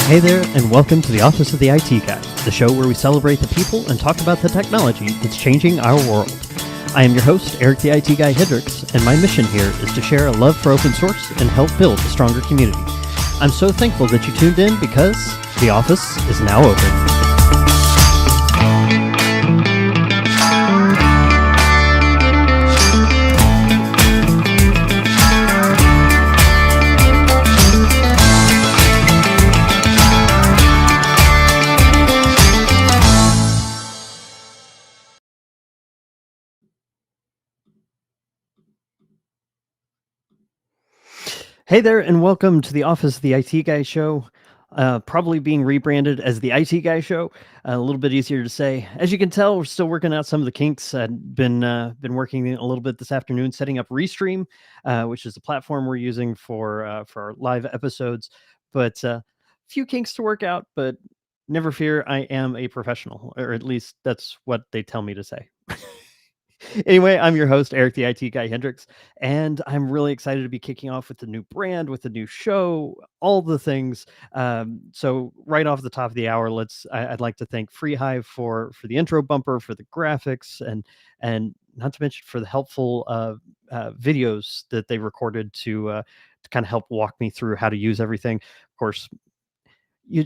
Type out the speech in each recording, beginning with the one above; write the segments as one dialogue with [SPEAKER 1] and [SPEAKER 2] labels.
[SPEAKER 1] Hey there, and welcome to the Office of the IT Guy, the show where we celebrate the people and talk about the technology that's changing our world. I am your host, Eric the IT Guy Hendricks, and my mission here is to share a love for open source and help build a stronger community. I'm so thankful that you tuned in because the office is now open. Hey there, and welcome to the Office of the IT Guy show, probably being rebranded as the IT Guy show. A little bit easier to say. As you can tell, we're still working out some of the kinks. I've been working a little bit this afternoon, setting up Restream, which is the platform we're using for our live episodes. But few kinks to work out, but never fear, I am a professional, or at least that's what they tell me to say. Anyway, I'm your host, Eric the IT Guy Hendricks, and I'm really excited to be kicking off with the new brand, with the new show, all the things. So right off the top of the hour, I'd like to thank FreeHive for the intro bumper, for the graphics, and not to mention for the helpful videos that they recorded to kind of help walk me through how to use everything. Of course, you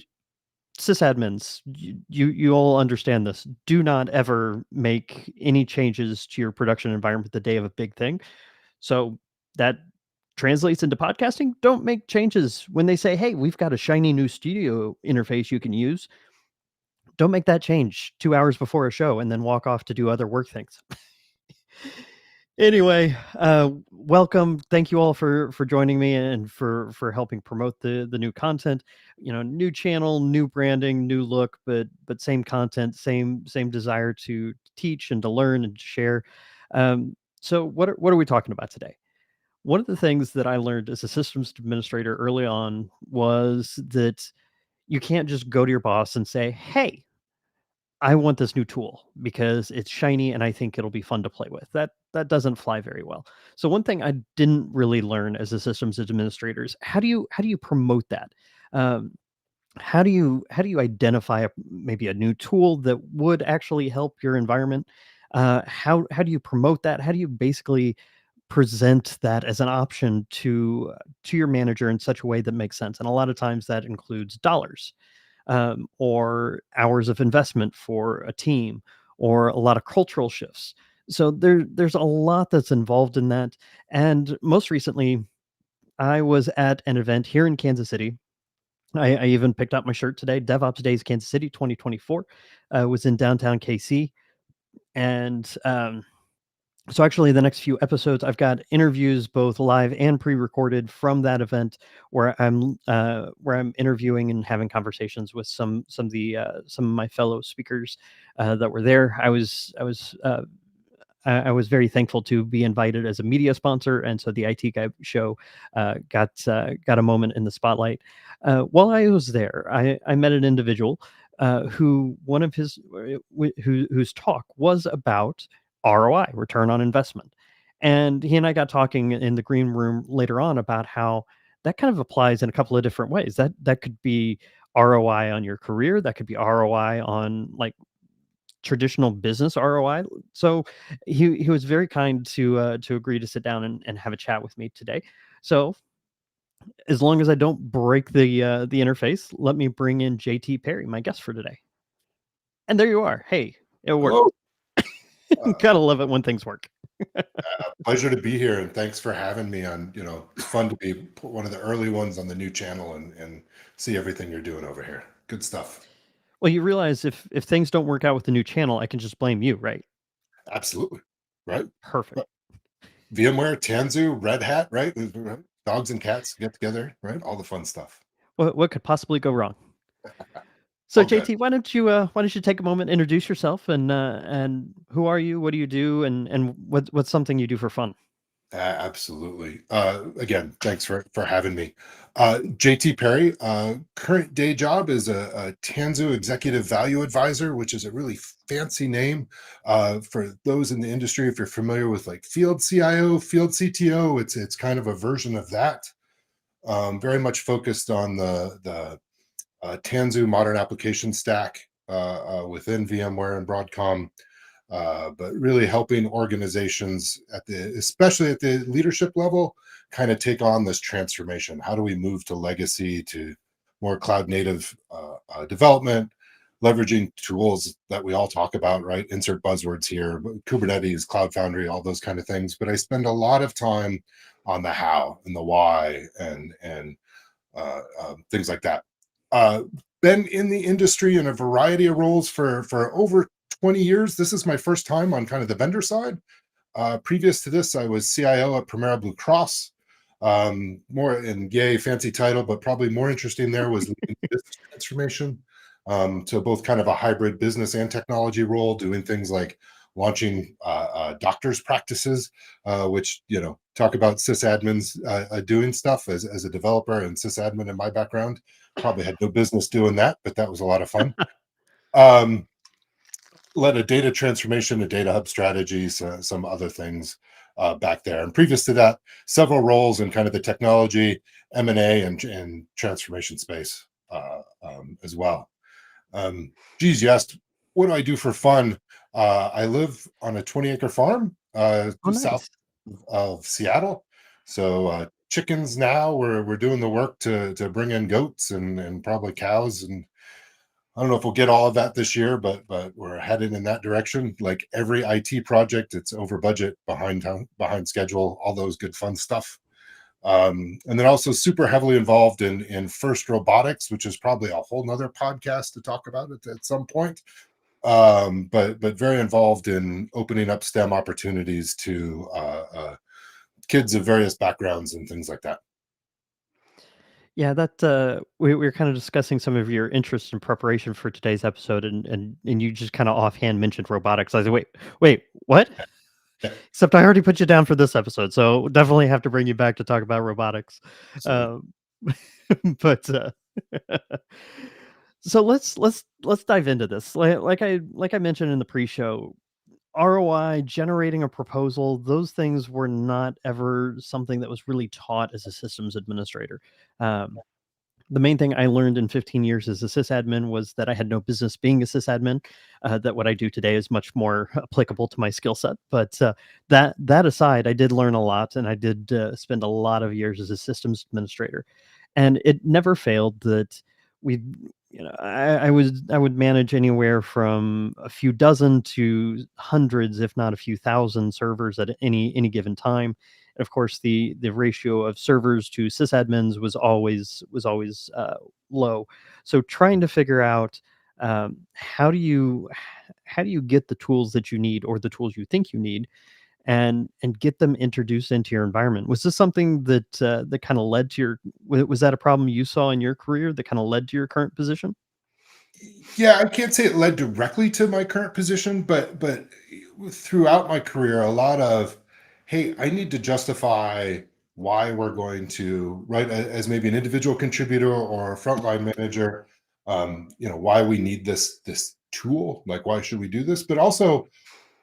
[SPEAKER 1] sysadmins, you all understand this. Do not ever make any changes to your production environment the day of a big thing. So that translates into podcasting. Don't make changes when they say, hey, we've got a shiny new studio interface you can use. Don't make that change 2 hours before a show and then walk off to do other work things. Anyway, welcome. Thank you all for joining me and for helping promote the new content. You know, new channel, new branding, new look, but same content, same desire to teach and to learn and to share. So what are we talking about today? One of the things that I learned as a systems administrator early on was that you can't just go to your boss and say, "Hey, I want this new tool because it's shiny and I think it'll be fun to play with." That doesn't fly very well. So one thing I didn't really learn as a systems administrator is how do you promote that? Um, how do you identify maybe a new tool that would actually help your environment? How do you promote that? How do you basically present that as an option to your manager in such a way that makes sense? And a lot of times that includes dollars, or hours of investment for a team, or a lot of cultural shifts. So there's a lot that's involved in that. And most recently, I was at an event here in Kansas City. I even picked up my shirt today. DevOpsDays Kansas City 2024 was in downtown KC, and so actually, the next few episodes, I've got interviews both live and pre-recorded from that event, where I'm interviewing and having conversations with some of my fellow speakers that were there. I was very thankful to be invited as a media sponsor, and so the IT Guy show got a moment in the spotlight. While I was there, I met an individual who one of his whose talk was about ROI, return on investment. And he and I got talking in the green room later on about how that kind of applies in a couple of different ways. That could be ROI on your career, that could be ROI on like traditional business ROI. So he was very kind to agree to sit down and have a chat with me today. So as long as I don't break the interface, let me bring in JT Perry, my guest for today. And there you are. Hey, it worked.
[SPEAKER 2] Hello.
[SPEAKER 1] Gotta love it when things work.
[SPEAKER 2] Pleasure to be here, and thanks for having me on. It's fun to be one of the early ones on the new channel and see everything you're doing over here. Good stuff.
[SPEAKER 1] Well, you realize if things don't work out with the new channel, I can just blame you, right?
[SPEAKER 2] Absolutely. Right?
[SPEAKER 1] Perfect.
[SPEAKER 2] VMware, Tanzu, Red Hat, right? Dogs and cats get together, right? All the fun stuff.
[SPEAKER 1] What could possibly go wrong? So
[SPEAKER 2] All good.
[SPEAKER 1] JT, why don't you take a moment, introduce yourself, and who are you? What do you do? And what's something you do for fun?
[SPEAKER 2] Absolutely. Again, thanks for having me. JT Perry, current day job is a Tanzu Executive Value Advisor, which is a really fancy name for those in the industry. If you're familiar with like field CIO, field CTO, it's kind of a version of that. Very much focused on the Tanzu modern application stack within VMware and Broadcom, but really helping organizations especially at the leadership level, kind of take on this transformation. How do we move to legacy to more cloud native development, leveraging tools that we all talk about, right? Insert buzzwords here, Kubernetes, Cloud Foundry, all those kind of things. But I spend a lot of time on the how and the why and things like that. Uh, been in the industry in a variety of roles for over 20 years. This is my first time on kind of the vendor side. Previous to this, I was CIO at Primera Blue Cross. More in yay fancy title, but probably more interesting there was leading business transformation. So both kind of a hybrid business and technology role, doing things like launching doctors' practices, which talk about sysadmins doing stuff as a developer and sysadmin in my background. Probably had no business doing that, but that was a lot of fun. Um, Led a data transformation, a data hub strategies, some other things back there. And previous to that, several roles in kind of the technology, M&A, and transformation space as well. Geez, you asked, what do I do for fun? I live on a 20-acre farm
[SPEAKER 1] Oh,
[SPEAKER 2] south
[SPEAKER 1] nice.
[SPEAKER 2] of Seattle. So chickens now, we're doing the work to bring in goats and probably cows, and I don't know if we'll get all of that this year, but we're headed in that direction. Like every IT project, it's over budget, behind schedule, all those good fun stuff. And then also super heavily involved in FIRST Robotics, which is probably a whole nother podcast to talk about it at some point. But very involved in opening up STEM opportunities to kids of various backgrounds and things like that.
[SPEAKER 1] Yeah, that we were kind of discussing some of your interests in preparation for today's episode, and you just kind of offhand mentioned robotics. I was like, wait, what?
[SPEAKER 2] Yeah,
[SPEAKER 1] Except I already put you down for this episode, so definitely have to bring you back to talk about robotics.
[SPEAKER 2] absolutely.
[SPEAKER 1] Um, but so let's dive into this. Like I mentioned in the pre-show, ROI, generating a proposal, those things were not ever something that was really taught as a systems administrator. Um, the main thing I learned in 15 years as a sysadmin was that I had no business being a sysadmin. That what I do today is much more applicable to my skill set. But that aside, I did learn a lot, and I did spend a lot of years as a systems administrator. And it never failed that we, I would manage anywhere from a few dozen to hundreds, if not a few thousand servers at any given time. And of course, the ratio of servers to sysadmins was always low. So trying to figure out how do you get the tools that you need or the tools you think you need and get them introduced into your environment. Was this something that kind of led to your was that a problem you saw in your career that kind of led to your current position?
[SPEAKER 2] Yeah, I can't say it led directly to my current position, but throughout my career, a lot of, hey, I need to justify why we're going to, right, as maybe an individual contributor or a frontline manager, why we need this tool, like why should we do this, but also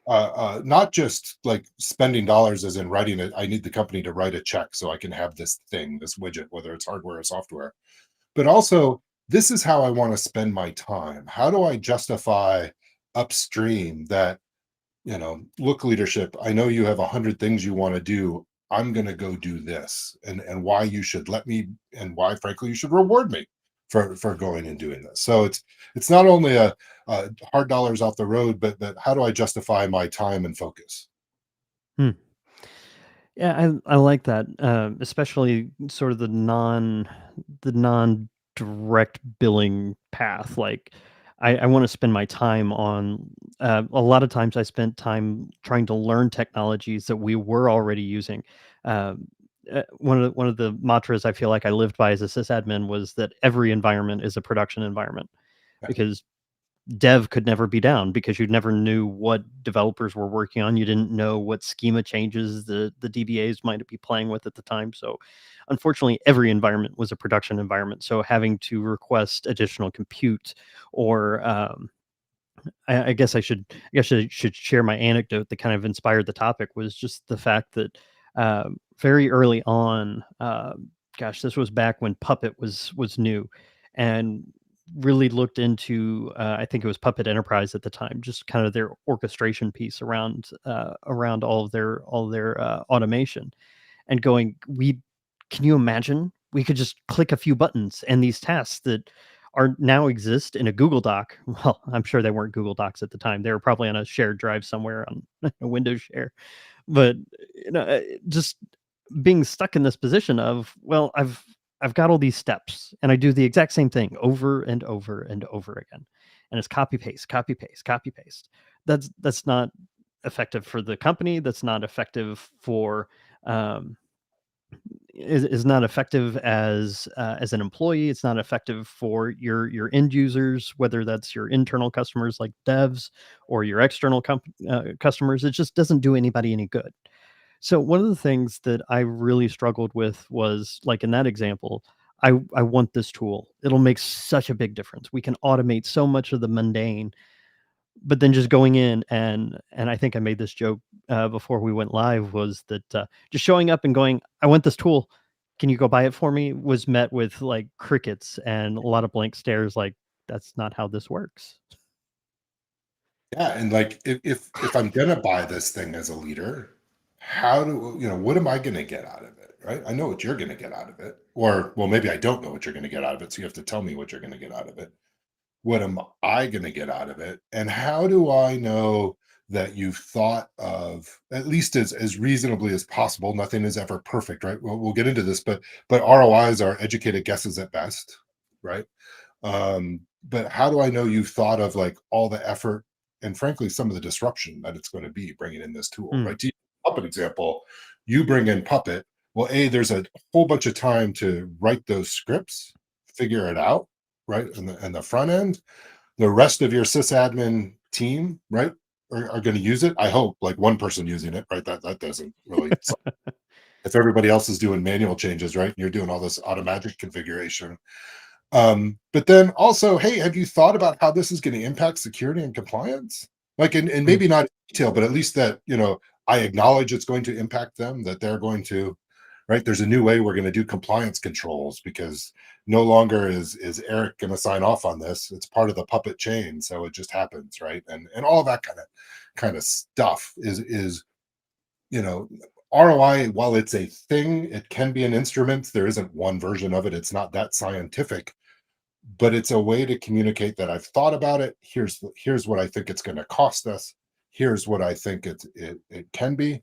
[SPEAKER 2] not just like spending dollars as in writing it. I need the company to write a check so I can have this thing, this widget, whether it's hardware or software, but also this is how I want to spend my time. How do I justify upstream that, look, leadership, I know you have 100 things you want to do. I'm going to go do this, and why you should let me, and why, frankly, you should reward me for going and doing this. So it's not only a hard dollars off the road, but how do I justify my time and focus?
[SPEAKER 1] Hmm. Yeah, I like that, especially sort of the non direct billing path. Like, I want to spend my time on. A lot of times, I spent time trying to learn technologies that we were already using. Um, one of the mantras I feel like I lived by as a sysadmin was that every environment is a production environment,
[SPEAKER 2] Yeah.
[SPEAKER 1] because dev could never be down because you never knew what developers were working on. You didn't know what schema changes the DBAs might be playing with at the time. So unfortunately, every environment was a production environment. So having to request additional compute or I guess I should share my anecdote that kind of inspired the topic was just the fact that very early on, gosh, this was back when Puppet was new, and really looked into, I think it was Puppet Enterprise at the time, just kind of their orchestration piece around all of their automation, and going, we can you imagine? We could just click a few buttons and these tasks that are now exist in a Google Doc. Well, I'm sure they weren't Google Docs at the time. They were probably on a shared drive somewhere on a Windows share. But just being stuck in this position of, well, I've got all these steps and I do the exact same thing over and over and over again. And it's copy paste, copy paste, copy paste. That's not effective for the company. That's not effective for um, is not effective as an employee. It's not effective for your end users, whether that's your internal customers like devs or your external customers. It just doesn't do anybody any good. So one of the things that I really struggled with was, like in that example, I want this tool. It'll make such a big difference. We can automate so much of the mundane, but then just going in and I think I made this joke before we went live, was that just showing up and going, I want this tool. Can you go buy it for me? Was met with like crickets and a lot of blank stares. Like, that's not how this works.
[SPEAKER 2] Yeah, and like if I'm gonna buy this thing as a leader, how do what am I gonna get out of it? Right? I know what you're gonna get out of it. Or well, maybe I don't know what you're gonna get out of it. So you have to tell me what you're gonna get out of it. What am I gonna get out of it? And how do I know that you've thought of at least as reasonably as possible? Nothing is ever perfect, right? Well, we'll get into this, but ROIs are educated guesses at best, right? But how do I know you've thought of like all the effort and frankly some of the disruption that it's going to be bringing in this tool,
[SPEAKER 1] Mm,
[SPEAKER 2] right? To use Puppet example, you bring in Puppet. Well, there's a whole bunch of time to write those scripts, figure it out, right? And the front end, the rest of your sysadmin team, right, are going to use it. I hope like one person using it, right? That doesn't really. If everybody else is doing manual changes, right, and you're doing all this automatic configuration, but then also, hey, have you thought about how this is going to impact security and compliance? Like, and
[SPEAKER 1] mm,
[SPEAKER 2] maybe not in detail, but at least that, I acknowledge it's going to impact them, that they're going to, right? There's a new way we're going to do compliance controls because no longer is Eric going to sign off on this. It's part of the Puppet chain. So it just happens, right? And all that kind of stuff is, you know, ROI, while it's a thing, it can be an instrument. There isn't one version of it. It's not that scientific, but it's a way to communicate that I've thought about it. Here's what I think it's going to cost us. Here's what I think it can be.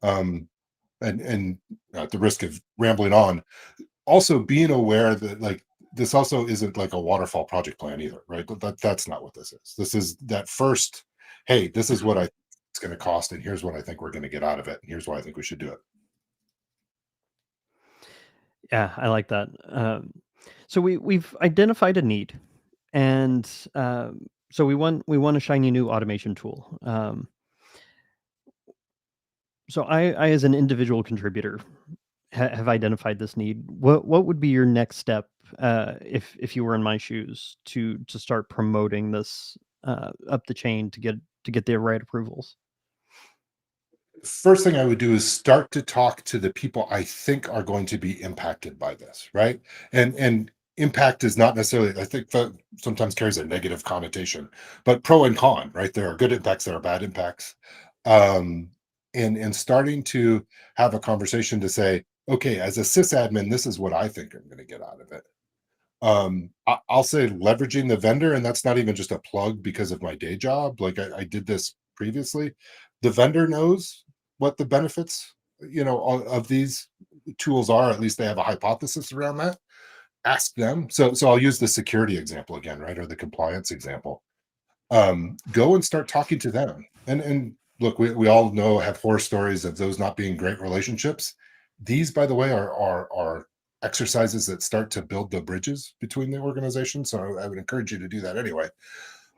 [SPEAKER 2] Um, and at the risk of rambling on, also being aware that like this also isn't like a waterfall project plan either, right? That's not what this is. This is that first, hey, this is what I it's going to cost, and here's what I think we're going to get out of it, and here's why I think we should do it.
[SPEAKER 1] yeah, I like that. So we've identified a need, and so we want a shiny new automation tool. So I as an individual contributor have identified this need. What would be your next step, if you were in my shoes, to start promoting this up the chain to get the right approvals?
[SPEAKER 2] First thing I would do is start to talk to the people I think are going to be impacted by this, right? And impact is not necessarily, I think that sometimes carries a negative connotation, but pro and con, right? There are good impacts, there are bad impacts. Um, and starting to have a conversation to say, okay, as a sysadmin, this is what I think I'm going to get out of it. I'll say leveraging the vendor, and that's not even just a plug because of my day job. Like I did this previously. The vendor knows what the benefits, of these tools are. At least they have a hypothesis around that. Ask them. So I'll use the security example again, right, or the compliance example. Go and start talking to them. And look, we all know have horror stories of those not being great relationships. These, by the way, are exercises that start to build the bridges between the organizations. So I would encourage you to do that anyway.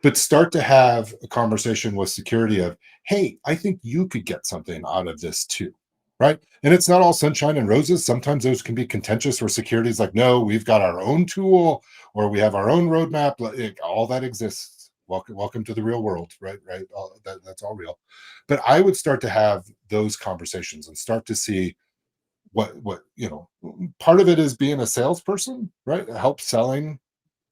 [SPEAKER 2] But start to have a conversation with security of, hey, I think you could get something out of this too. Right. And it's not all sunshine and roses. Sometimes those can be contentious where security is like, no, we've got our own tool or we have our own roadmap. All that exists. Welcome to the real world, right? Right. That's all real. But I would start to have those conversations and start to see what part of it is being a salesperson, right? Help selling.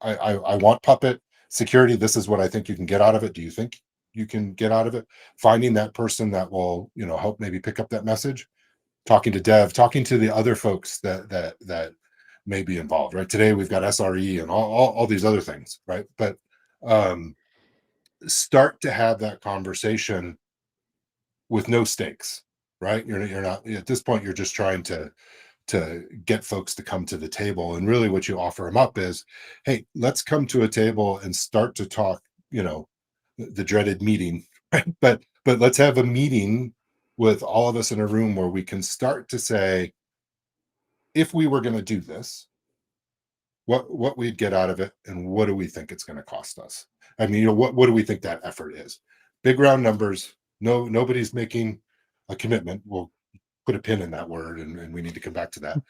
[SPEAKER 2] I want Puppet security. This is what I think you can get out of it. Do you think you can get out of it? Finding that person that will, help maybe pick up that message, talking to dev, talking to the other folks that may be involved. Right today, we've got SRE and all these other things. Right, but um, start to have that conversation with no stakes. Right, you're not at this point. You're just trying to get folks to come to the table, and really what you offer them up is, hey, let's come to a table and start to talk, the dreaded meeting, right? But let's have a meeting with all of us in a room where we can start to say, if we were going to do this, what we'd get out of it, and what do we think it's going to cost us. I mean, what do we think that effort is? Big round numbers. No, nobody's making a commitment. We'll put a pin in that word, and we need to come back to that,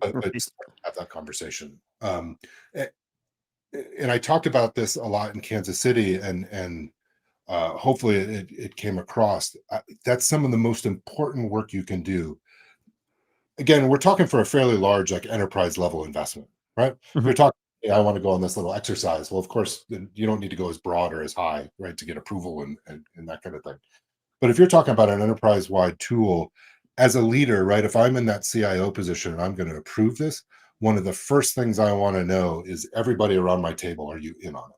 [SPEAKER 2] but
[SPEAKER 1] Right.
[SPEAKER 2] start to have that conversation. A- and I talked about this a lot in Kansas City, and hopefully it came across. That's some of the most important work you can do. Again, we're talking for a fairly large, like enterprise level investment, right? If you're
[SPEAKER 1] Mhm.
[SPEAKER 2] talking, "Hey, I want to go on this little exercise," well, of course, then you don't need to go as broad or as high, right, to get approval and that kind of thing. But if you're talking about an enterprise wide tool, as a leader, right, if I'm in that CIO position and I'm going to approve this, one of the first things I want to know is, everybody around my table, are you in on it?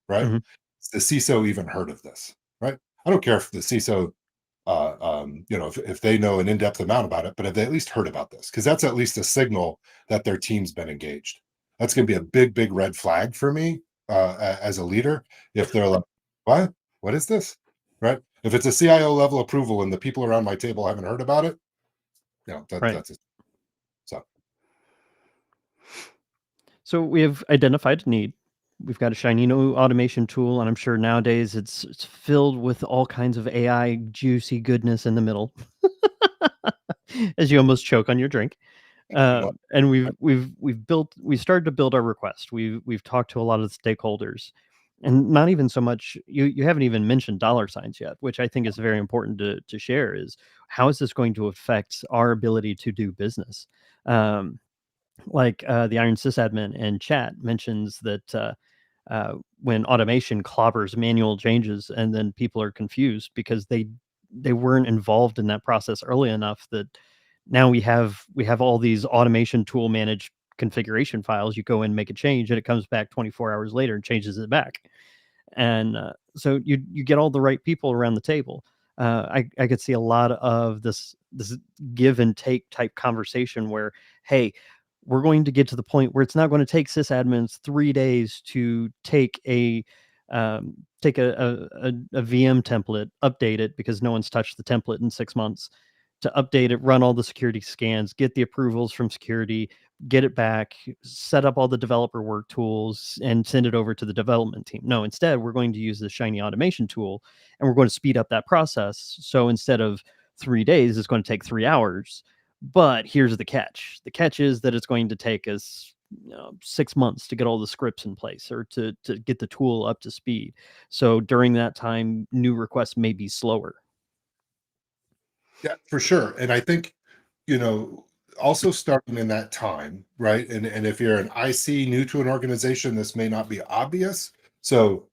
[SPEAKER 2] Right?
[SPEAKER 1] Mhm.
[SPEAKER 2] Has the CISO even heard of this? Right? I don't care if the CISO, if they know an in-depth amount about it, but have they at least heard about this? Because that's at least a signal that their team's been engaged. That's going to be a big, big red flag for me as a leader. If they're like, what? What is this? Right? If it's a CIO level approval and the people around my table haven't heard about it,
[SPEAKER 1] Right.
[SPEAKER 2] that's it. So
[SPEAKER 1] So we have identified a need. We've got a shiny new automation tool, and I'm sure nowadays it's filled with all kinds of AI juicy goodness in the middle, as you almost choke on your drink.
[SPEAKER 2] what?
[SPEAKER 1] And we've started to build our request. We've talked to a lot of the stakeholders, and not even so much. You haven't even mentioned dollar signs yet, which I think is very important to share. Is how is this going to affect our ability to do business? Um, the Iron Sysadmin in chat mentions that when automation clobbers manual changes, and then people are confused because they weren't involved in that process early enough, that now we have all these automation tool managed configuration files. You go in, make a change, and it comes back 24 hours later and changes it back. And so you get all the right people around the table. I could see a lot of this give and take type conversation where, hey, we're going to get to the point where it's not going to take sysadmins 3 days to take a VM template, update it because no one's touched the template in 6 months, to update it, run all the security scans, get the approvals from security, get it back, set up all the developer work tools, and send it over to the development team. No, instead, we're going to use the Shiny automation tool, and we're going to speed up that process. So instead of 3 days, it's going to take 3 hours. But here's the catch: the catch is that it's going to take us 6 months to get all the scripts in place, or to get the tool up to speed. So during that time, new requests may be slower.
[SPEAKER 2] Yeah, for sure. And I think, you know, also starting in that time, right? And if you're an IC new to an organization, this may not be obvious. So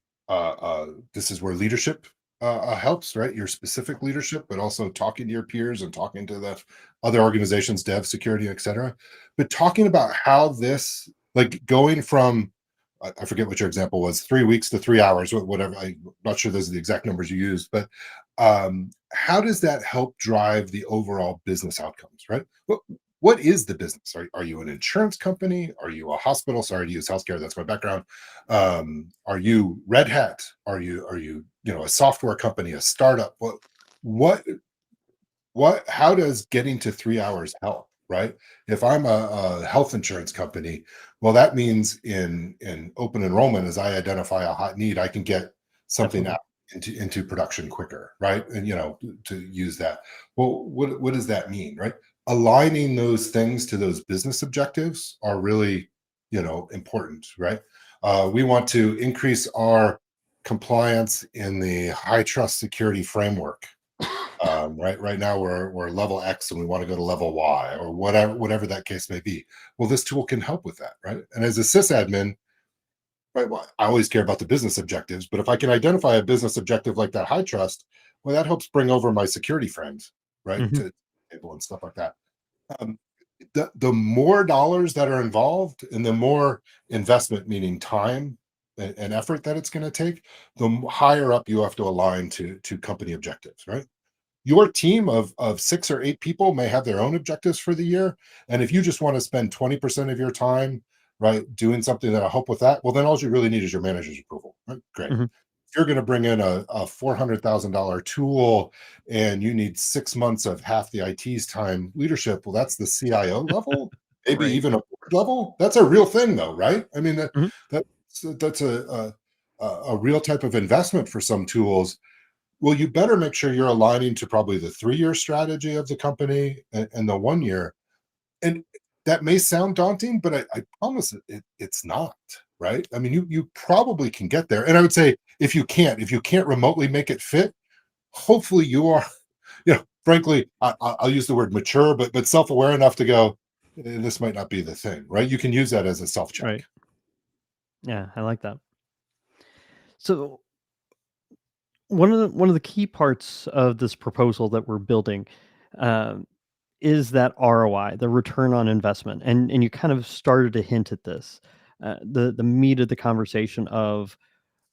[SPEAKER 2] this is where leadership helps, right? Your specific leadership, but also talking to your peers and talking to the other organizations, dev, security, et cetera. But talking about how this, like going from, I forget what your example was, 3 weeks to 3 hours, whatever. I'm not sure those are the exact numbers you used, but how does that help drive the overall business outcomes, right? What is the business? Are you an insurance company? Are you a hospital? Sorry to use healthcare, that's my background. Are you Red Hat? Are you a software company, a startup? What how does getting to 3 hours help, right? If I'm a health insurance company, well, that means in open enrollment, as I identify a hot need, I can get something
[SPEAKER 1] Definitely.
[SPEAKER 2] out into production quicker, right? And to use that. Well, what does that mean, right? Aligning those things to those business objectives are really important, right? We want to increase our compliance in the high trust security framework. Right now we're level X and we want to go to level Y, or whatever that case may be. Well, this tool can help with that, right? And as a sysadmin, right? Well, I always care about the business objectives, but if I can identify a business objective like that high trust, well, that helps bring over my security friends, right,
[SPEAKER 1] Hmm.
[SPEAKER 2] to table and stuff like that. Um, the more dollars that are involved and the more investment, meaning time and effort that it's going to take, the higher up you have to align to company objectives, right? Your team of 6 or 8 people may have their own objectives for the year, and if you just want to spend 20% of your time, right, doing something that'll help with that, well, then all you really need is your manager's approval, right? Great.
[SPEAKER 1] Hmm.
[SPEAKER 2] If you're going to bring in a $400,000 tool and you need 6 months of half the IT's time leadership, well, that's the CIO level, maybe
[SPEAKER 1] Right.
[SPEAKER 2] even a board level. That's a real thing, though, right? I mean,
[SPEAKER 1] Hmm.
[SPEAKER 2] that's a real type of investment for some tools. Well, you better make sure you're aligning to probably the 3-year strategy of the company and the 1 year. And that may sound daunting, but I promise it's not, right? I mean, you probably can get there. And I would say if you can't remotely make it fit, hopefully you are, frankly, I'll use the word mature, but self-aware enough to go, this might not be the thing, right? You can use that as a self-check.
[SPEAKER 1] Right. Yeah, I like that. So one of the key parts of this proposal that we're building, um, is that ROI, the return on investment, and you kind of started to hint at this. The meat of the conversation of,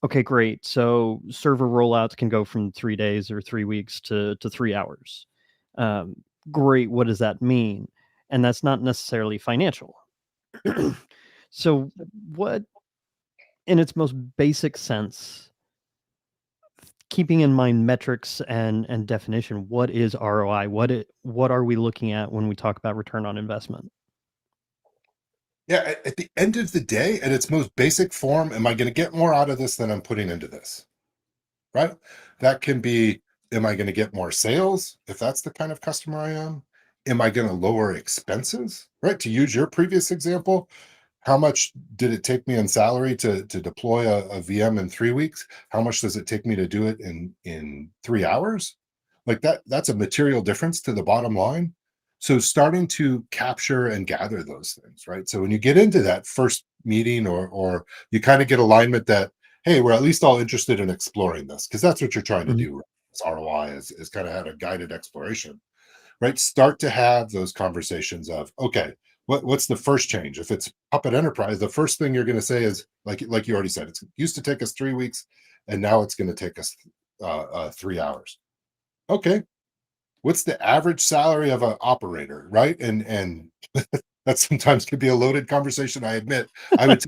[SPEAKER 1] okay, great. So server rollouts can go from 3 days or 3 weeks to 3 hours. Um, Great. What does that mean? And that's not necessarily financial. So, what, in its most basic sense, keeping in mind metrics and definition, what is ROI? What are we looking at when we talk about return on investment?
[SPEAKER 2] Yeah, at the end of the day, at its most basic form, am I going to get more out of this than I'm putting into this? Right? That can be, am I going to get more sales if that's the kind of customer I am? Am I going to lower expenses? Right? To use your previous example, how much did it take me in salary to deploy a VM in 3 weeks? How much does it take me to do it in 3 hours? Like that's a material difference to the bottom line. So starting to capture and gather those things, right? So when you get into that first meeting or you kind of get alignment that, hey, we're at least all interested in exploring this, because that's what you're trying to
[SPEAKER 1] Mhm.
[SPEAKER 2] do. Right? This ROI is kind of had a guided exploration, right? Start to have those conversations of, okay, what's the first change? If it's Puppet Enterprise, the first thing you're going to say is, like you already said, it used to take us 3 weeks, and now it's going to take us 3 hours. Okay, what's the average salary of an operator, right? And that sometimes could be a loaded conversation. I admit, I would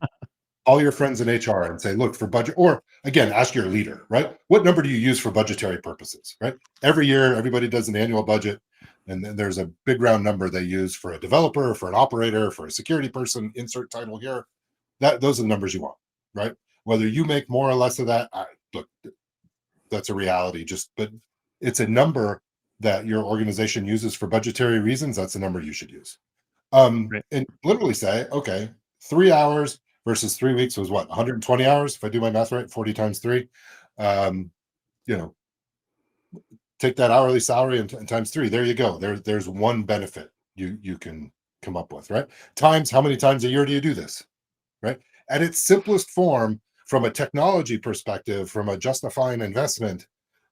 [SPEAKER 2] all your friends in HR and say, look, for budget, or again, ask your leader, right? What number do you use for budgetary purposes, right? Every year, everybody does an annual budget, and then there's a big round number they use for a developer, for an operator, for a security person, insert title here. Those are the numbers you want, right? Whether you make more or less of that, look, that's a reality. But it's a number that your organization uses for budgetary reasons. That's the number you should use.
[SPEAKER 1] Right.
[SPEAKER 2] And literally say, okay, 3 hours versus 3 weeks was what, 120 hours? If I do my math right, 40 times three. Um, you know, take that hourly salary and times three. There you go. There's one benefit you can come up with, right? Times how many times a year do you do this? Right? At its simplest form, from a technology perspective, from a justifying investment,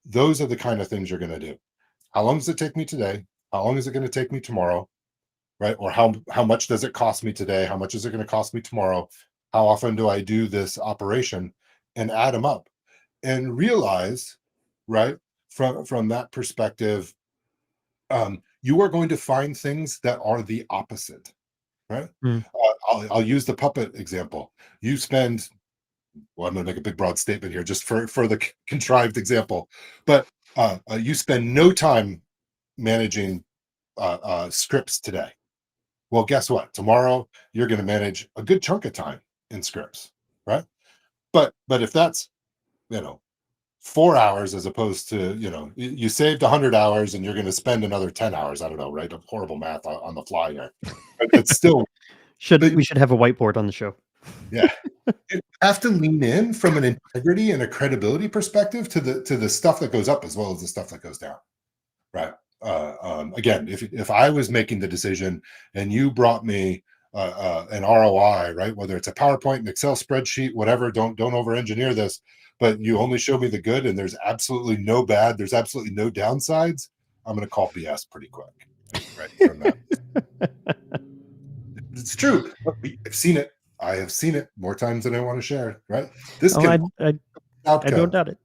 [SPEAKER 2] those are the kind of things you're going to do. How long does it take me today? How long is it going to take me tomorrow? Right? Or how much does it cost me today? How much is it going to cost me tomorrow? How often do I do this operation? And add them up and realize, right, from that perspective, you are going to find things that are the opposite, right?
[SPEAKER 1] Mm.
[SPEAKER 2] I'll use the puppet example. You spend, well, I'm going to make a big broad statement here just for the contrived example, but you spend no time managing scripts today. Well, guess what? Tomorrow you're going to manage a good chunk of time in scripts, right? But if that's, you know 4 hours as opposed to, you saved 100 hours and you're going to spend another 10 hours. I don't know, right? Horrible math on the fly here, but still,
[SPEAKER 1] Should
[SPEAKER 2] but
[SPEAKER 1] we should have a whiteboard on the show.
[SPEAKER 2] yeah, you have to lean in from an integrity and a credibility perspective to the stuff that goes up as well as the stuff that goes down, right? Again, if I was making the decision and you brought me an ROI, right? Whether it's a PowerPoint, an Excel spreadsheet, whatever. Don't over engineer this, but you only show me the good, and there's absolutely no bad. There's absolutely no downsides. I'm going to call BS pretty quick, right? From that, it's true. I've seen it. I have seen it more times than I want to share. Right? This
[SPEAKER 1] Oh,
[SPEAKER 2] can
[SPEAKER 1] I don't
[SPEAKER 2] outcome.
[SPEAKER 1] doubt it.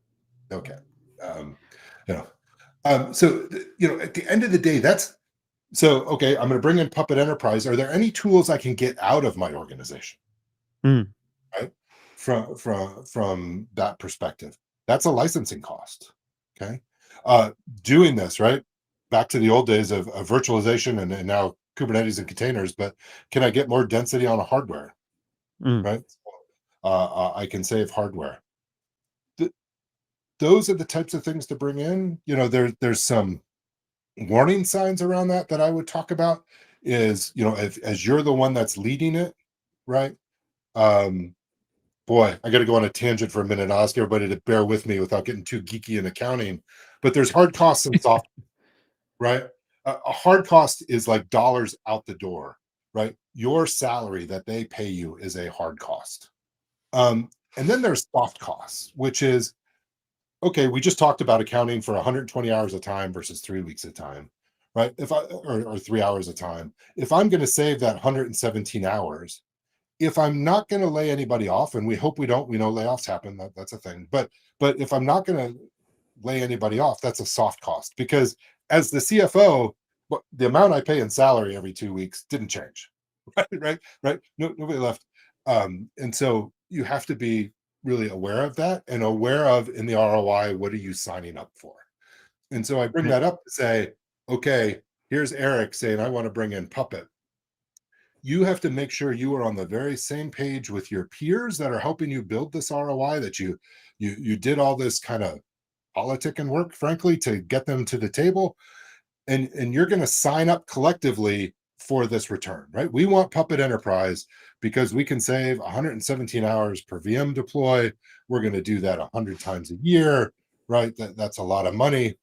[SPEAKER 2] Okay. Um, you know. So at the end of the day, that's so okay. I'm going to bring in Puppet Enterprise. Are there any tools I can get out of my organization?
[SPEAKER 1] Mm,
[SPEAKER 2] Right? From that perspective, that's a licensing cost. Okay. Uh, Doing this right back to the old days of virtualization and now Kubernetes and containers, but can I get more density on a hardware?
[SPEAKER 1] mm,
[SPEAKER 2] Right. I can save hardware. Th- those are the types of things to bring in. There's some warning signs around that I would talk about is, if, as you're the one that's leading it, right? Um, Boy, I got to go on a tangent for a minute. I'll ask everybody to bear with me without getting too geeky in accounting. But there's hard costs and soft, right? A hard cost is like dollars out the door, right? Your salary that they pay you is a hard cost. Um, and then there's soft costs, which is okay. We just talked about accounting for 120 hours of time versus 3 weeks of time, right? If I or 3 hours of time, if I'm going to save that 117 hours, if I'm not going to lay anybody off, and we hope we don't, we know layoffs happen, that's a thing. But if I'm not going to lay anybody off, that's a soft cost because as the CFO, the amount I pay in salary every 2 weeks didn't change, right. No, nobody left, and so you have to be really aware of that and aware of in the ROI what are you signing up for. And so I bring
[SPEAKER 1] right.
[SPEAKER 2] that up to say, okay, here's Eric saying I want to bring in Puppet. You have to make sure you are on the very same page with your peers that are helping you build this ROI, that you did all this kind of politic and work, frankly, to get them to the table. And you're going to sign up collectively for this return, right? We want Puppet Enterprise because we can save 117 hours per VM deploy. We're going to do that 100 times a year, right? That's a lot of money.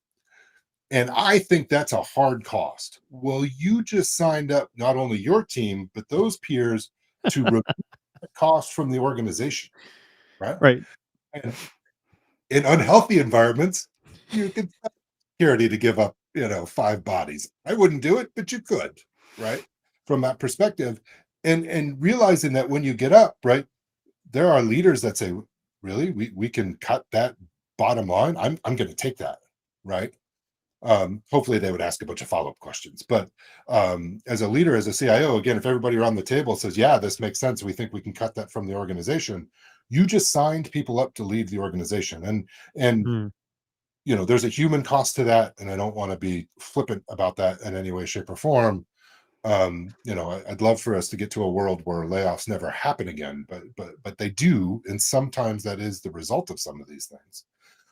[SPEAKER 2] And I think that's a hard cost. Well, you just signed up not only your team, but those peers to remove the cost from the organization, right?
[SPEAKER 1] Right.
[SPEAKER 2] And in unhealthy environments, you can tell security to give up, 5 bodies. I wouldn't do it, but you could, right? From that perspective. And realizing that when you get up, right, there are leaders that say, really, we can cut that bottom line. I'm going to take that, right? Hopefully they would ask a bunch of follow-up questions, but as a leader, as a CIO, again, if everybody around the table says, yeah, this makes sense, we think we can cut that from the organization, you just signed people up to leave the organization. And
[SPEAKER 1] Mm,
[SPEAKER 2] there's a human cost to that, and I don't want to be flippant about that in any way, shape, or form. I'd love for us to get to a world where layoffs never happen again, but they do, and sometimes that is the result of some of these things.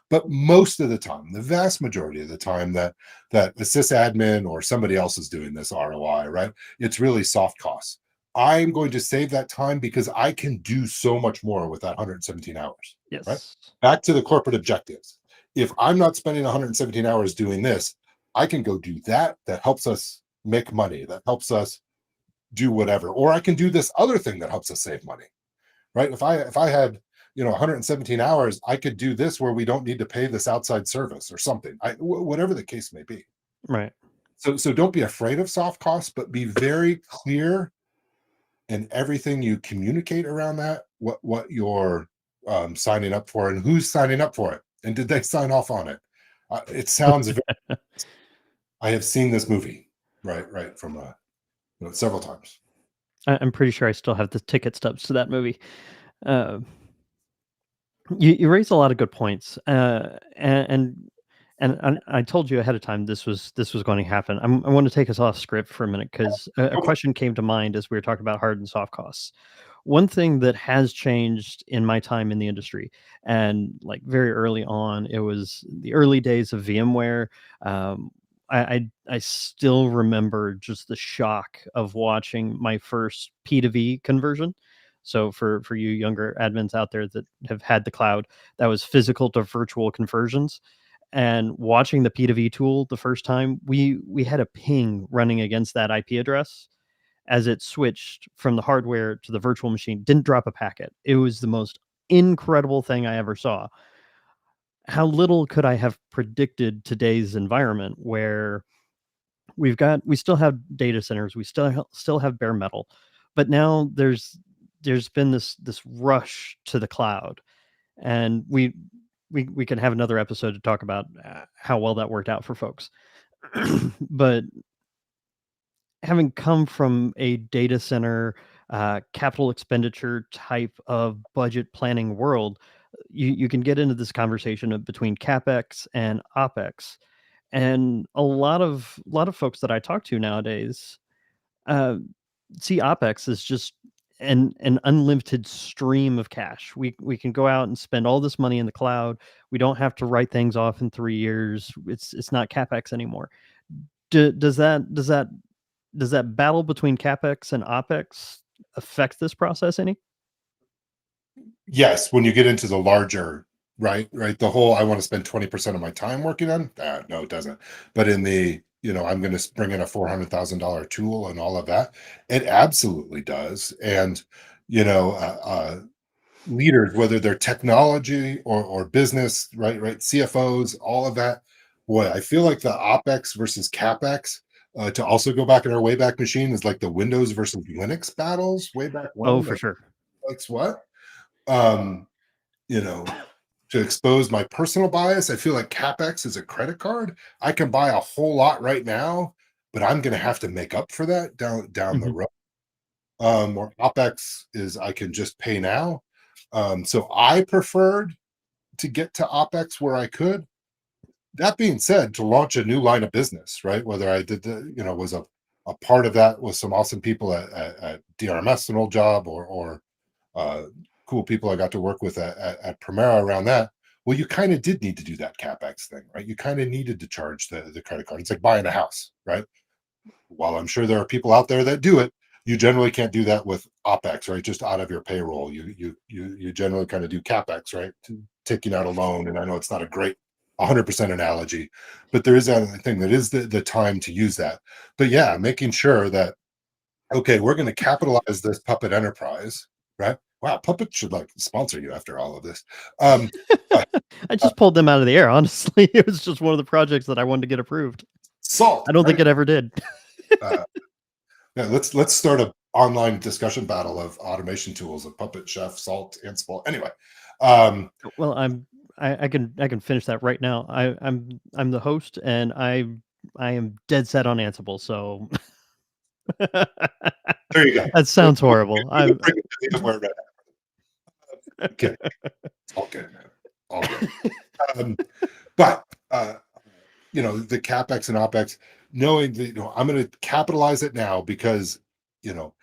[SPEAKER 2] But most of the time, the vast majority of the time that the sysadmin or somebody else is doing this ROI, right? It's really soft costs. I'm going to save that time because I can do so much more with that 117 hours, right?
[SPEAKER 1] yes.
[SPEAKER 2] Back to the corporate objectives. If I'm not spending 117 hours doing this, I can go do that. That helps us make money. That helps us do whatever. Or I can do this other thing that helps us save money, right? If I had 117 hours, I could do this where we don't need to pay this outside service or something. Whatever the case may be.
[SPEAKER 1] Right.
[SPEAKER 2] So don't be afraid of soft costs, but be very clear in everything you communicate around that. What you're signing up for and who's signing up for it, and did they sign off on it? It sounds. I have seen this movie, right, from several times.
[SPEAKER 1] I'm pretty sure I still have the ticket stubs to that movie. Uh, you raise a lot of good points, and I told you ahead of time this was going to happen. I want to take us off script for a minute because a
[SPEAKER 2] Okay.
[SPEAKER 1] question came to mind as we were talking about hard and soft costs. One thing that has changed in my time in the industry, and like very early on, it was the early days of VMware. Um, I still remember just the shock of watching my first P2V conversion. So for you younger admins out there that have had the cloud, that was physical to virtual conversions. And watching the P2V tool the first time, we had a ping running against that IP address, as it switched from the hardware to the virtual machine, didn't drop a packet. It was the most incredible thing I ever saw. How little could I have predicted today's environment where we still have data centers, we still have bare metal, but now there's been this rush to the cloud, and we can have another episode to talk about how well that worked out for folks. But having come from a data center capital expenditure type of budget planning world, you can get into this conversation between capex and opex, and a lot of folks that I talk to nowadays uh, see OpEx as just an unlimited stream of cash. We can go out and spend all this money in the cloud. We don't have to write things off in 3 years. It's not CapEx anymore. Does that battle between CapEx and OpEx affect this process any?
[SPEAKER 2] Yes, when you get into the larger, right, the whole I want to spend 20% of my time working on that, no, it doesn't. But in the, I'm going to bring in a $400,000 tool and all of that, it absolutely does. And you know, leaders, whether they're technology or business, right, CFOs, all of that. Boy, I feel like the OpEx versus CapEx. To also go back in our Wayback Machine is like the Windows versus Linux battles way back
[SPEAKER 1] Oh,
[SPEAKER 2] when.
[SPEAKER 1] for
[SPEAKER 2] Like,
[SPEAKER 1] sure.
[SPEAKER 2] what? Um, you know, to expose my personal bias, I feel like CapEx is a credit card. I can buy a whole lot right now, but I'm going to have to make up for that down the
[SPEAKER 1] Mhm.
[SPEAKER 2] road. Or OpEx is I can just pay now. So I preferred to get to OpEx where I could. That being said, to launch a new line of business, right? Whether I did was a part of that with some awesome people at DRMS, an old job, or uh, cool people I got to work with at Primera around that. Well, you kind of did need to do that CapEx thing, right? You kind of needed to charge the credit card. It's like buying a house, right? While I'm sure there are people out there that do it, you generally can't do that with OpEx, right? Just out of your payroll. You generally kind of do CapEx, right? Taking out a loan. And I know it's not a great 100% analogy, but there is that thing that is the time to use that. But yeah, making sure that okay, we're going to capitalize this Puppet enterprise, right? Wow, Puppet should like sponsor you after all of this. But,
[SPEAKER 1] I
[SPEAKER 2] uh,
[SPEAKER 1] just pulled them out of the air, honestly. It was just one of the projects that I wanted to get approved.
[SPEAKER 2] Salt,
[SPEAKER 1] I don't think
[SPEAKER 2] right?
[SPEAKER 1] it ever did.
[SPEAKER 2] Uh, yeah, let's start a online discussion battle of automation tools of Puppet, Chef, Salt, Ansible. Anyway, um,
[SPEAKER 1] Well, I can finish that right now. I'm the host, and I am dead set on Ansible. So
[SPEAKER 2] there you go.
[SPEAKER 1] that sounds horrible.
[SPEAKER 2] We can
[SPEAKER 1] I
[SPEAKER 2] bring it to the VMware right now. Okay, it's all good, man. All good. Um, but the capex and opex, knowing that I'm going to capitalize it now because you know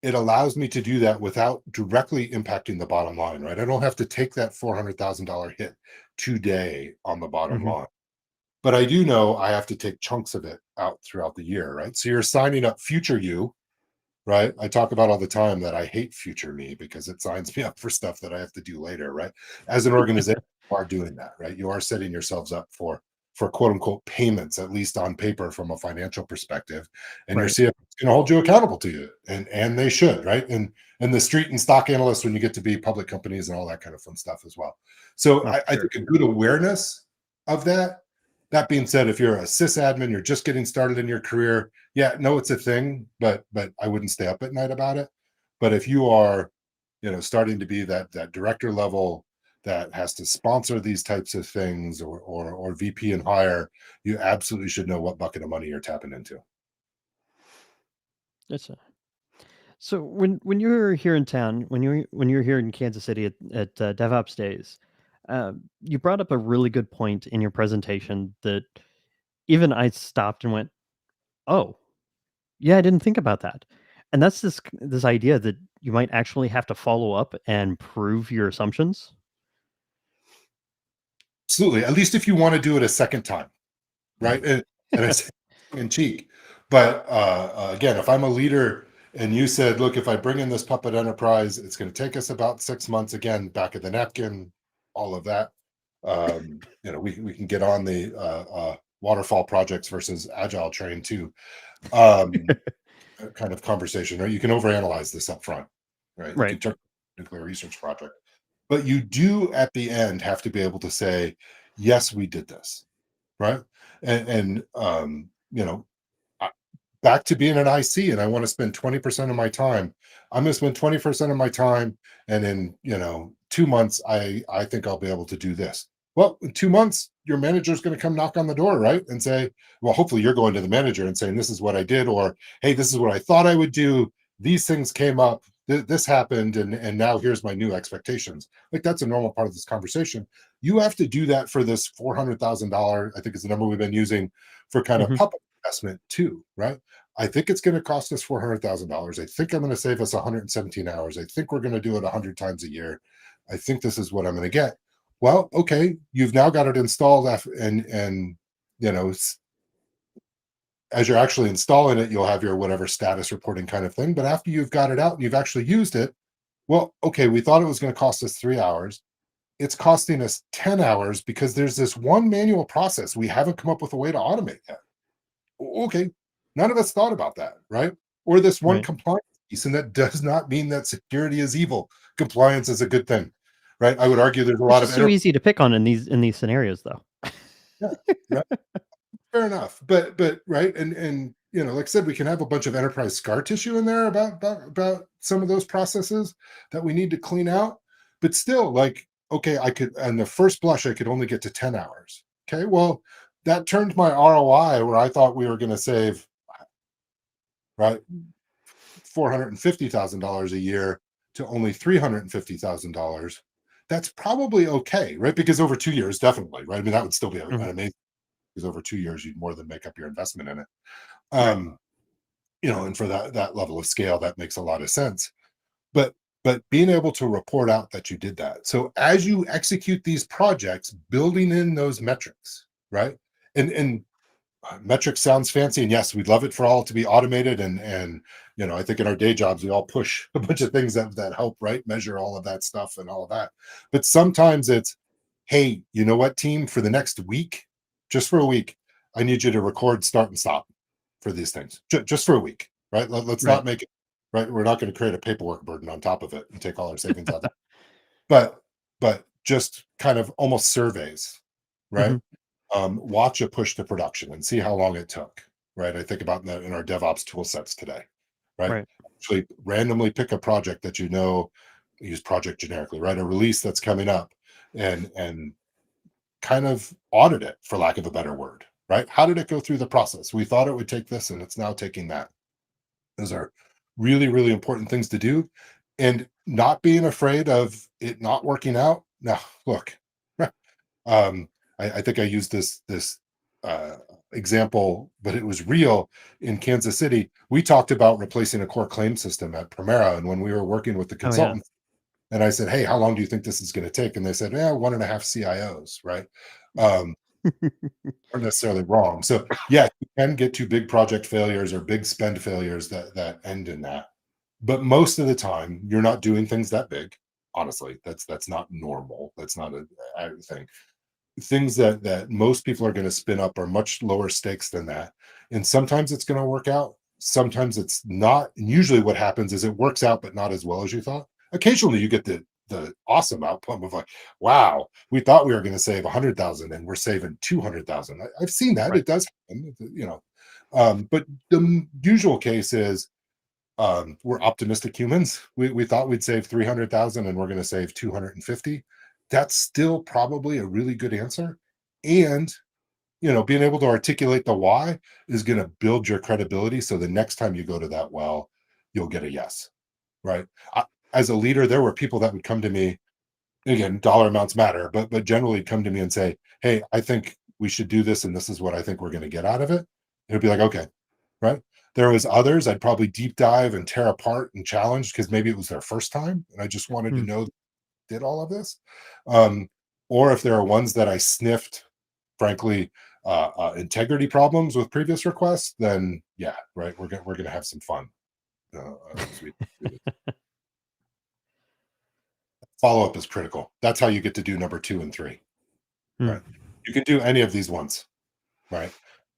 [SPEAKER 2] it allows me to do that without directly impacting the bottom line, right? I don't have to take that $400,000 hit today on the bottom
[SPEAKER 1] Mhm.
[SPEAKER 2] line, but I do know I have to take chunks of it out throughout the year, right? So you're signing up future you, right? I talk about all the time that I hate future me because it signs me up for stuff that I have to do later, right? As an organization, you are doing that, right? You are setting yourselves up for quote unquote payments, at least on paper from a financial perspective. And your
[SPEAKER 1] Right.
[SPEAKER 2] CFO is going to hold you accountable to you. And they should, right? And the street and stock analysts when you get to be public companies and all that kind of fun stuff as well. So
[SPEAKER 1] Oh,
[SPEAKER 2] I
[SPEAKER 1] for sure.
[SPEAKER 2] think a good awareness of that. That being said, if you're a sysadmin, you're just getting started in your career, yeah, no, it's a thing, but I wouldn't stay up at night about it. But if you are, starting to be that director level that has to sponsor these types of things or VP and higher, you absolutely should know what bucket of money you're tapping into.
[SPEAKER 1] That's so when you were here in town, when you were here in Kansas City at DevOps Days, you brought up a really good point in your presentation that even I stopped and went, "Oh, yeah, I didn't think about that." And that's this idea that you might actually have to follow up and prove your assumptions.
[SPEAKER 2] Absolutely. At least if you want to do it a second time, right? And I say tongue in cheek. But again, if I'm a leader and you said, look, if I bring in this puppet enterprise, it's going to take us about 6 months, again, back of the napkin, all of that. We can get on the waterfall projects versus agile train too. Um, kind of conversation, right? You can overanalyze this up front, right? You
[SPEAKER 1] Right.
[SPEAKER 2] can turn a nuclear research project, but you do at the end have to be able to say, yes, we did this, right? And I- back to being an IC, and I want to spend 20% of my time. I'm going to spend 20% of my time, and in 2 months, I think I'll be able to do this. Well, in 2 months, your manager's going to come knock on the door, right? And say, well, hopefully you're going to the manager and saying, this is what I did, or hey, this is what I thought I would do. These things came up, this happened, and now here's my new expectations. Like that's a normal part of this conversation. You have to do that for this $400,000, I think is the number we've been using for kind of
[SPEAKER 1] Hmm.
[SPEAKER 2] puppet investment too, right? I think it's going to cost us $400,000. I think I'm going to save us 117 hours. I think we're going to do it 100 times a year. I think this is what I'm going to get. Well, okay, you've now got it installed, and you know, as you're actually installing it, you'll have your whatever status reporting kind of thing. But after you've got it out and you've actually used it, well, okay, we thought it was going to cost us 3 hours. It's costing us 10 hours because there's this one manual process we haven't come up with a way to automate yet. Okay, none of us thought about that, right? Or this one
[SPEAKER 1] Right.
[SPEAKER 2] compliance piece, and that does not mean that security is evil. Compliance is a good thing, right? I would argue there's a
[SPEAKER 1] It's
[SPEAKER 2] lot of
[SPEAKER 1] just so easy to pick on in these scenarios, though.
[SPEAKER 2] yeah, right, fair enough, but right, and like I said, we can have a bunch of enterprise scar tissue in there about some of those processes that we need to clean out, but still, like, okay, I could, on the first blush, I could only get to 10 hours. Okay, well, that turned my ROI where I thought we were going to save, right, $450,000 a year to only $350,000. That's probably okay, right? Because over 2 years, definitely, right? I mean, that would still be an
[SPEAKER 1] Mhm.
[SPEAKER 2] amazing, because over 2 years, you'd more than make up your investment in it.
[SPEAKER 1] Right.
[SPEAKER 2] Um, and for that level of scale, that makes a lot of sense. But being able to report out that you did that. So as you execute these projects, building in those metrics, right? And metrics sounds fancy, and yes, we'd love it for all to be automated, and I think in our day jobs we all push a bunch of things that help, right, measure all of that stuff and all of that. But sometimes it's, hey, you know what, team, for the next week, just for a week, I need you to record start and stop for these things, just for a week, right? Let's
[SPEAKER 1] Right.
[SPEAKER 2] not make it, right, we're not going to create a paperwork burden on top of it and take all our savings out there. but just kind of almost surveys, right?
[SPEAKER 1] Mhm.
[SPEAKER 2] Watch a push to production and see how long it took, right? I think about that in our DevOps tool sets today, right?
[SPEAKER 1] Right.
[SPEAKER 2] Actually randomly pick a project that use project generically, right? A release that's coming up, and kind of audit it, for lack of a better word, right? How did it go through the process? We thought it would take this and it's now taking that. Those are really, really important things to do. And not being afraid of it not working out. Now, look, um, I think I used this example, but it was real in Kansas City. We talked about replacing a core claim system at Primera, and when we were working with the
[SPEAKER 1] Oh, yeah.
[SPEAKER 2] consultant, and I said, "Hey, how long do you think this is going to take?" And they said, "Yeah, 1.5 CIOs." Right? Um, aren't necessarily wrong. So yeah, you can get to big project failures or big spend failures that end in that. But most of the time, you're not doing things that big. Honestly, that's not normal. That's not a thing. Things that most people are going to spin up are much lower stakes than that, and sometimes it's going to work out, sometimes it's not, and usually what happens is it works out but not as well as you thought. Occasionally you get the awesome outcome of like, wow, we thought we were going to save 100,000 and we're saving 200,000. I've seen that,
[SPEAKER 1] Right.
[SPEAKER 2] it does happen, but the usual case is, we're optimistic humans. We thought we'd save 300,000 and we're going to save 250. That's still probably a really good answer. And, being able to articulate the why is going to build your credibility. So the next time you go to that well, you'll get a yes, right? I, as a leader, there were people that would come to me, again, dollar amounts matter, but generally come to me and say, hey, I think we should do this. And this is what I think we're going to get out of it. It'd be like, okay, right? There was others I'd probably deep dive and tear apart and challenge because maybe it was their first time, and I just wanted to
[SPEAKER 1] Mm.
[SPEAKER 2] know did all of this. Um, or if there are ones that I sniffed, frankly, integrity problems with previous requests, then yeah, right, we're gonna have some fun as we do this. Follow up is critical. That's how you get to do number 2 and 3.
[SPEAKER 1] Mm.
[SPEAKER 2] Right? You can do any of these once, right?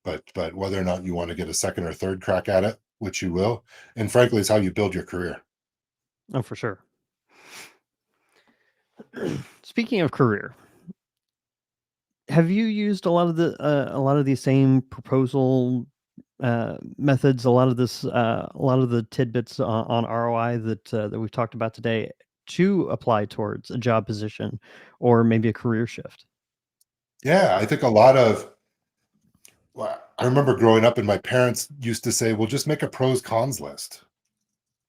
[SPEAKER 2] But whether or not you want to get a second or third crack at it, which you will, and frankly, is how you build your career.
[SPEAKER 1] Oh, for sure. Speaking of career, have you used a lot of these same proposal methods, a lot of the tidbits on ROI that we've talked about today to apply towards a job position or maybe a career shift?
[SPEAKER 2] Yeah, I think a lot of well, I remember growing up and my parents used to say, "Well, just make a pros cons list."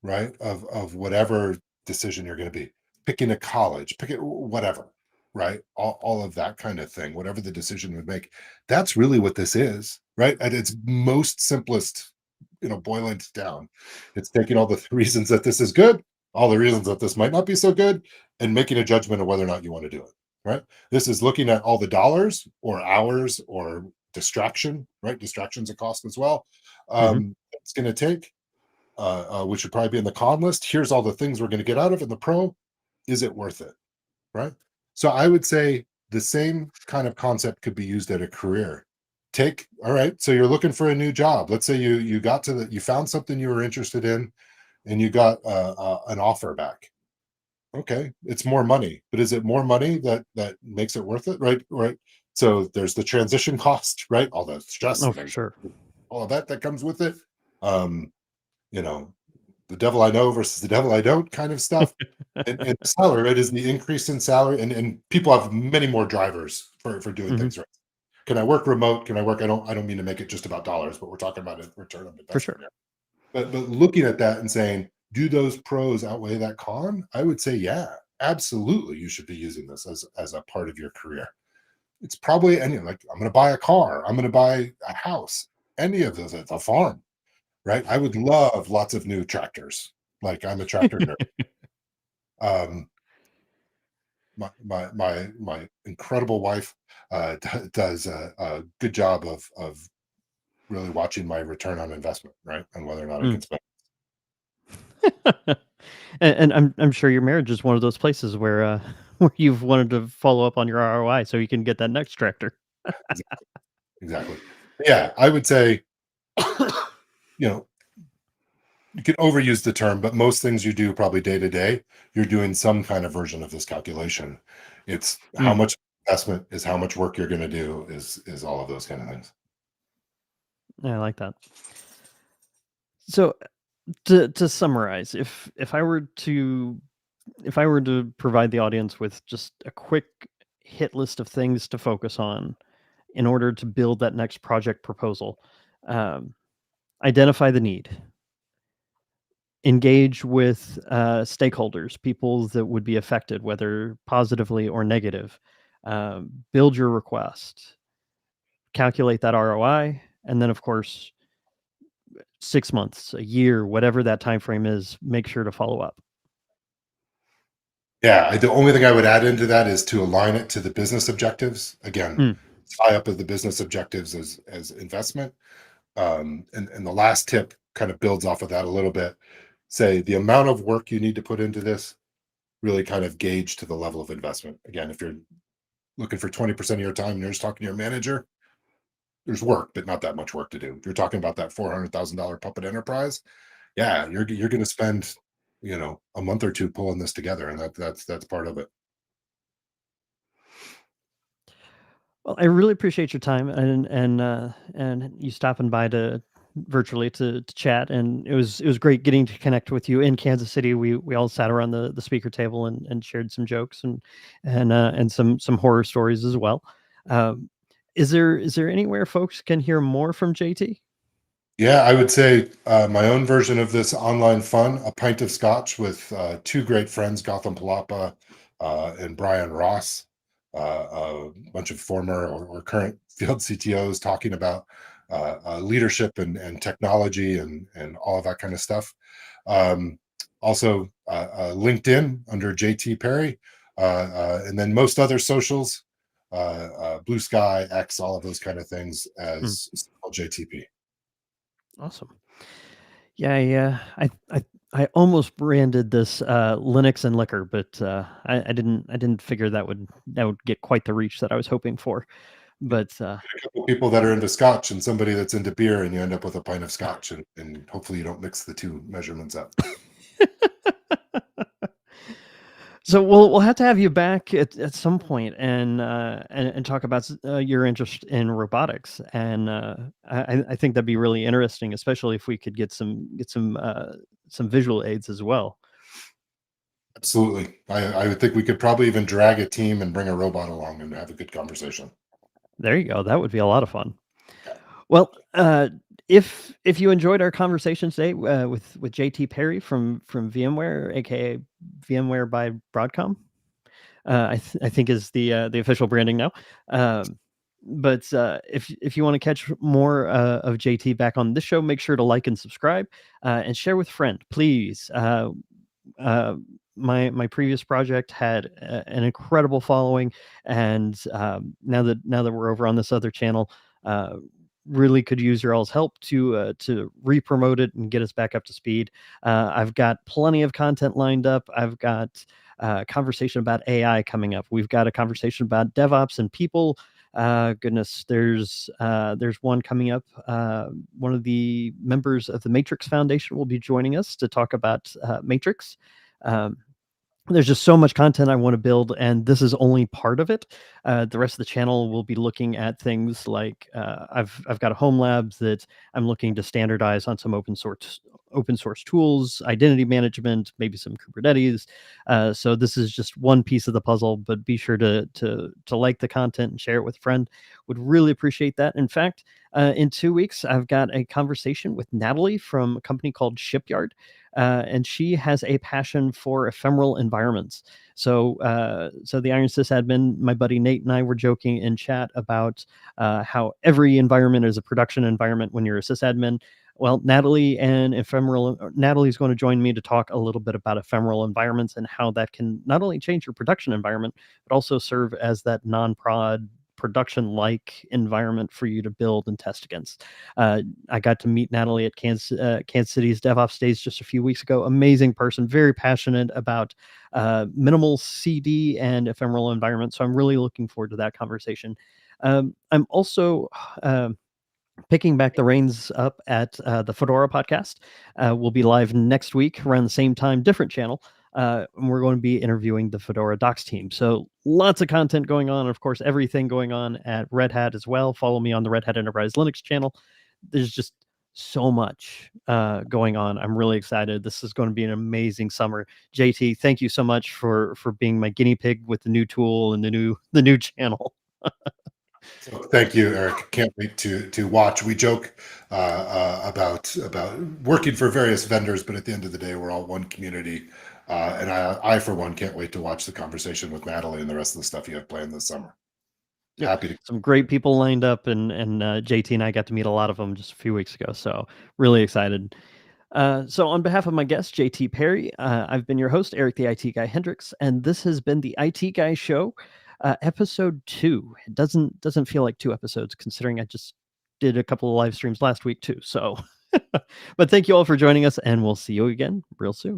[SPEAKER 2] Right? Of whatever decision you're going to be picking a college, pick it whatever, right? All of that kind of thing, whatever the decision would make. That's really what this is, right? At its most simplest, boiling it down. It's taking all the reasons that this is good, all the reasons that this might not be so good, and making a judgment of whether or not you want to do it. Right. This is looking at all the dollars or hours or distraction, right? Distraction's a cost as well.
[SPEAKER 1] Hmm.
[SPEAKER 2] It's going to take which would probably be in the con list. Here's all the things we're going to get out of it. In the pro, is it worth it? Right. So I would say the same kind of concept could be used at a career. Take all right. So you're looking for a new job. Let's say you got to you found something you were interested in, and you got an offer back. Okay, it's more money, but is it more money that makes it worth it? Right. Right. So there's the transition cost, right? All the stress
[SPEAKER 1] Oh,
[SPEAKER 2] and
[SPEAKER 1] for
[SPEAKER 2] there's
[SPEAKER 1] sure.
[SPEAKER 2] all of that comes with it. Um, you know, the devil I know versus the devil I don't kind of stuff. And salary, right, is the increase in salary, and people have many more drivers for doing
[SPEAKER 1] Hmm.
[SPEAKER 2] things right. Can I work remote? Can I work? I don't mean to make it just about dollars, but we're talking about a return on
[SPEAKER 1] For
[SPEAKER 2] investment
[SPEAKER 1] sure.
[SPEAKER 2] here. But looking at that and saying, do those pros outweigh that con? I would say, yeah, absolutely. You should be using this as a part of your career. It's probably any like I'm going to buy a car, I'm going to buy a house, any of those. It's a farm, right? I would love lots of new tractors. Like I'm a tractor nerd. Um, my incredible wife does a good job of really watching my return on investment, right, and whether or not I
[SPEAKER 1] Mm.
[SPEAKER 2] can spend.
[SPEAKER 1] And I'm sure your marriage is one of those places where where you've wanted to follow up on your ROI so you can get that next tractor.
[SPEAKER 2] Exactly. Exactly. Yeah, I would say you know you can overuse the term, but most things you do probably day to day, you're doing some kind of version of this calculation. It's how
[SPEAKER 1] Mm.
[SPEAKER 2] much investment is how much work you're going to do is all of those kind of things.
[SPEAKER 1] Yeah, I like that. So to summarize, if I were to provide the audience with just a quick hit list of things to focus on in order to build that next project proposal, um, identify the need, engage with stakeholders, people that would be affected, whether positively or negative, build your request, calculate that ROI, and then, of course, 6 months, a year, whatever that time frame is, make sure to follow up.
[SPEAKER 2] Yeah, the only thing I would add into that is to align it to the business objectives. Again,
[SPEAKER 1] Mm,
[SPEAKER 2] tie up of the business objectives as investment. And the last tip kind of builds off of that a little bit. Say the amount of work you need to put into this really kind of gauge to the level of investment. Again, if you're looking for 20% of your time and you're just talking to your manager, there's work, but not that much work to do. If you're talking about that $400,000 puppet enterprise, yeah, you're going to spend a month or two pulling this together, and that's part of it.
[SPEAKER 1] well, I really appreciate your time and you stopping by to virtually to chat, and it was great getting to connect with you in Kansas City. We all sat around the speaker table and shared some jokes and some horror stories as well. Um, is there anywhere folks can hear more from JT?
[SPEAKER 2] Yeah, I would say my own version of this online fun, a pint of scotch with two great friends, Gotham Palapa and Brian Ross, a bunch of former or current field CTOs talking about leadership and technology and all of that kind of stuff. Um, Also, LinkedIn under JT Perry, and then most other socials, Blue Sky, X, all of those kind of things
[SPEAKER 1] Mm,
[SPEAKER 2] as JTP.
[SPEAKER 1] awesome. Yeah, yeah. I almost branded this Linux and liquor, but I didn't figure that would get quite the reach that I was hoping for. But
[SPEAKER 2] A couple people that are into scotch and somebody that's into beer, and you end up with a pint of scotch, and hopefully you don't mix the two measurements up.
[SPEAKER 1] So we'll have to have you back at some point and talk about your interest in robotics, and I think that'd be really interesting, especially if we could get some visual aids as well.
[SPEAKER 2] Absolutely. I would think we could probably even drag a team and bring a robot along and have a good conversation.
[SPEAKER 1] There you go. That would be a lot of fun.
[SPEAKER 2] Yeah.
[SPEAKER 1] Well, if you enjoyed our conversation today with JT Perry from VMware, aka VMware by Broadcom, I think is the official branding now. Um, but if you want to catch more of JT back on this show, make sure to like and subscribe and share with a friend, please. Uh, my previous project had an incredible following, and now that we're over on this other channel, uh, really could use your all's help to re-promote it and get us back up to speed. I've got plenty of content lined up. I've got conversation about AI coming up. We've got a conversation about DevOps and people. Goodness, there's one coming up. One of the members of the Matrix Foundation will be joining us to talk about Matrix. Um, there's just so much content I want to build, and this is only part of it. The rest of the channel will be looking at things like I've got a home lab that I'm looking to standardize on some open source tools, identity management, maybe some Kubernetes. So this is just one piece of the puzzle, but be sure to like the content and share it with a friend. Would really appreciate that. In fact, in 2 weeks, I've got a conversation with Natalie from a company called Shipyard. And she has a passion for ephemeral environments. So the Iron Sysadmin, my buddy Nate and I were joking in chat about how every environment is a production environment when you're a sysadmin. Well, Natalie's going to join me to talk a little bit about ephemeral environments and how that can not only change your production environment, but also serve as that non-prod production-like environment for you to build and test against. I got to meet Natalie at Kansas City's DevOpsDays just a few weeks ago. Amazing person, very passionate about minimal CD and ephemeral environments. So I'm really looking forward to that conversation. I'm also picking back the reins up at the Fedora podcast. We'll be live next week around the same time, different channel. And we're going to be interviewing the Fedora Docs team. So lots of content going on. Of course, everything going on at Red Hat as well. Follow me on the Red Hat Enterprise Linux channel. There's just so much going on. I'm really excited. This is going to be an amazing summer. JT, thank you so much for being my guinea pig with the new tool and the new channel.
[SPEAKER 2] So thank you, Eric. Can't wait to watch. We joke about working for various vendors, but at the end of the day, we're all one community. And I, for one, can't wait to watch the conversation with Natalie and the rest of the stuff you have planned this summer.
[SPEAKER 1] Yep.
[SPEAKER 2] Happy to.
[SPEAKER 1] Some great people lined up, and JT and I got to meet a lot of them just a few weeks ago. So really excited. So on behalf of my guest, JT Perry, I've been your host, Eric the IT Guy Hendricks, and this has been the IT Guy Show, episode 2. It doesn't feel like 2 episodes, considering I just did a couple of live streams last week too. So, but thank you all for joining us, and we'll see you again real soon.